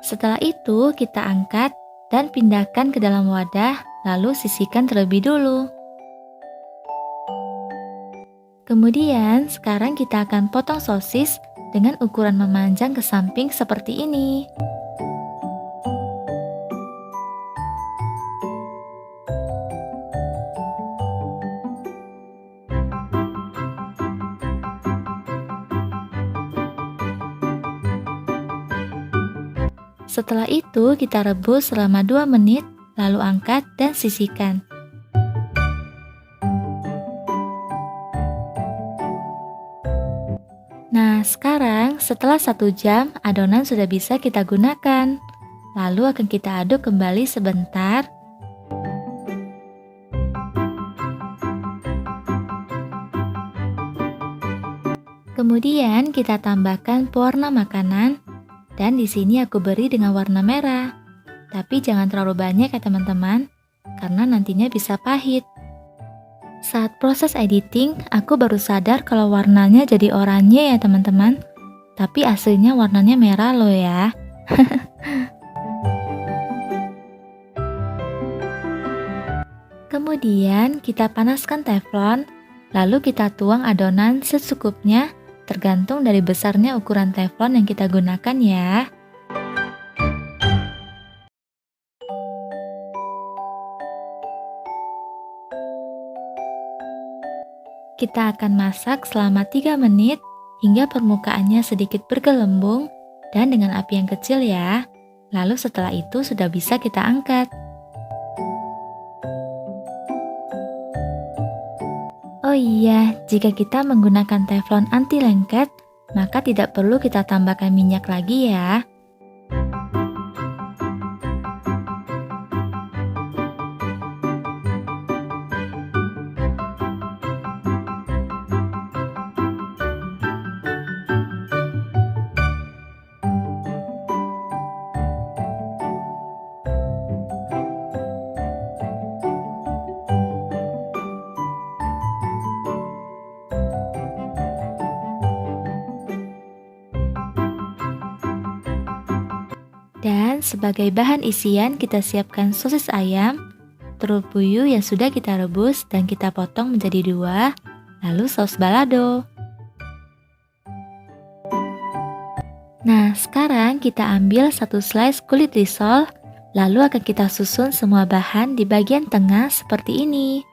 Setelah itu kita angkat dan pindahkan ke dalam wadah, lalu sisihkan terlebih dulu. Kemudian sekarang kita akan potong sosis dengan ukuran memanjang ke samping seperti ini. Setelah itu kita rebus selama 2 menit, lalu angkat dan sisihkan. Nah, sekarang setelah 1 jam adonan sudah bisa kita gunakan. Lalu akan kita aduk kembali sebentar. Kemudian kita tambahkan pewarna makanan. Dan di sini aku beri dengan warna merah. Tapi jangan terlalu banyak ya teman-teman, karena nantinya bisa pahit. Saat proses editing, aku baru sadar kalau warnanya jadi oranye ya teman-teman. Tapi aslinya warnanya merah loh ya. Kemudian kita panaskan teflon, lalu kita tuang adonan secukupnya, tergantung dari besarnya ukuran teflon yang kita gunakan ya. Kita akan masak selama 3 menit hingga permukaannya sedikit bergelembung dan dengan api yang kecil ya. Lalu setelah itu sudah bisa kita angkat. Oh iya, jika kita menggunakan teflon anti lengket, maka tidak perlu kita tambahkan minyak lagi ya. Dan sebagai bahan isian kita siapkan sosis ayam, telur puyuh yang sudah kita rebus dan kita potong menjadi 2, lalu saus balado. Nah, sekarang kita ambil 1 slice kulit risol, lalu akan kita susun semua bahan di bagian tengah seperti ini.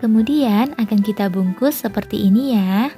Kemudian akan kita bungkus seperti ini ya.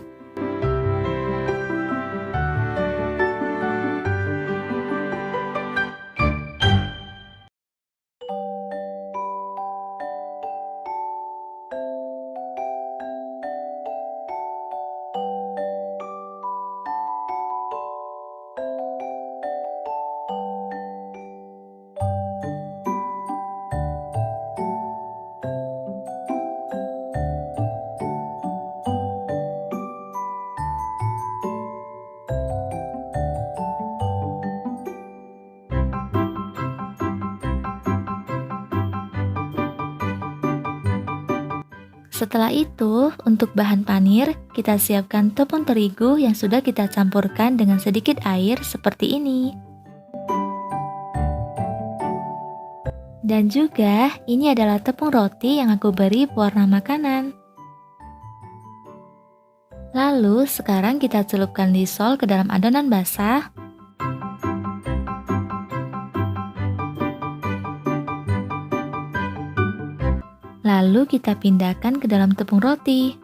Setelah itu, untuk bahan panir, kita siapkan tepung terigu yang sudah kita campurkan dengan sedikit air seperti ini. Dan juga, ini adalah tepung roti yang aku beri pewarna makanan. Lalu, sekarang kita celupkan risol ke dalam adonan basah. Lalu kita pindahkan ke dalam tepung roti.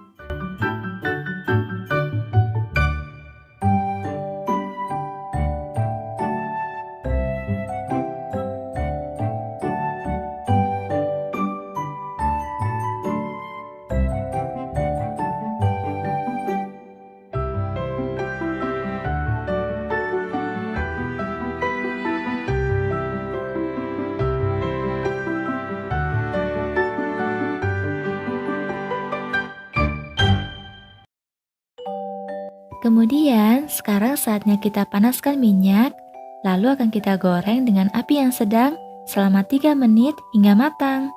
Kemudian, sekarang saatnya kita panaskan minyak, lalu akan kita goreng dengan api yang sedang selama 3 menit hingga matang.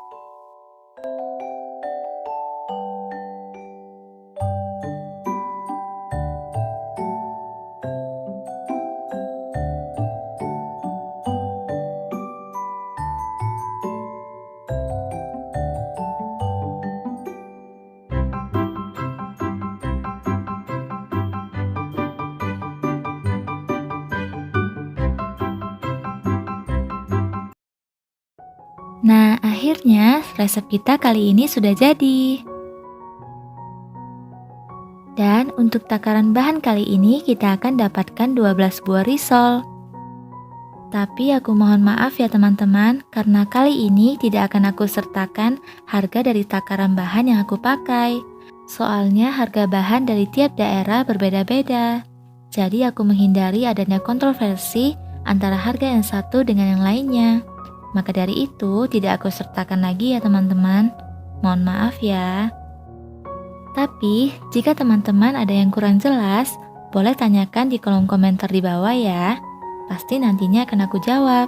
Nah, akhirnya resep kita kali ini sudah jadi. Dan untuk takaran bahan kali ini kita akan dapatkan 12 buah risol. Tapi aku mohon maaf ya teman-teman, karena kali ini tidak akan aku sertakan harga dari takaran bahan yang aku pakai. Soalnya harga bahan dari tiap daerah berbeda-beda. Jadi aku menghindari adanya kontroversi antara harga yang satu dengan yang lainnya. Maka dari itu tidak aku sertakan lagi ya teman-teman. Mohon maaf ya. Tapi jika teman-teman ada yang kurang jelas, boleh tanyakan di kolom komentar di bawah ya. Pasti nantinya akan aku jawab.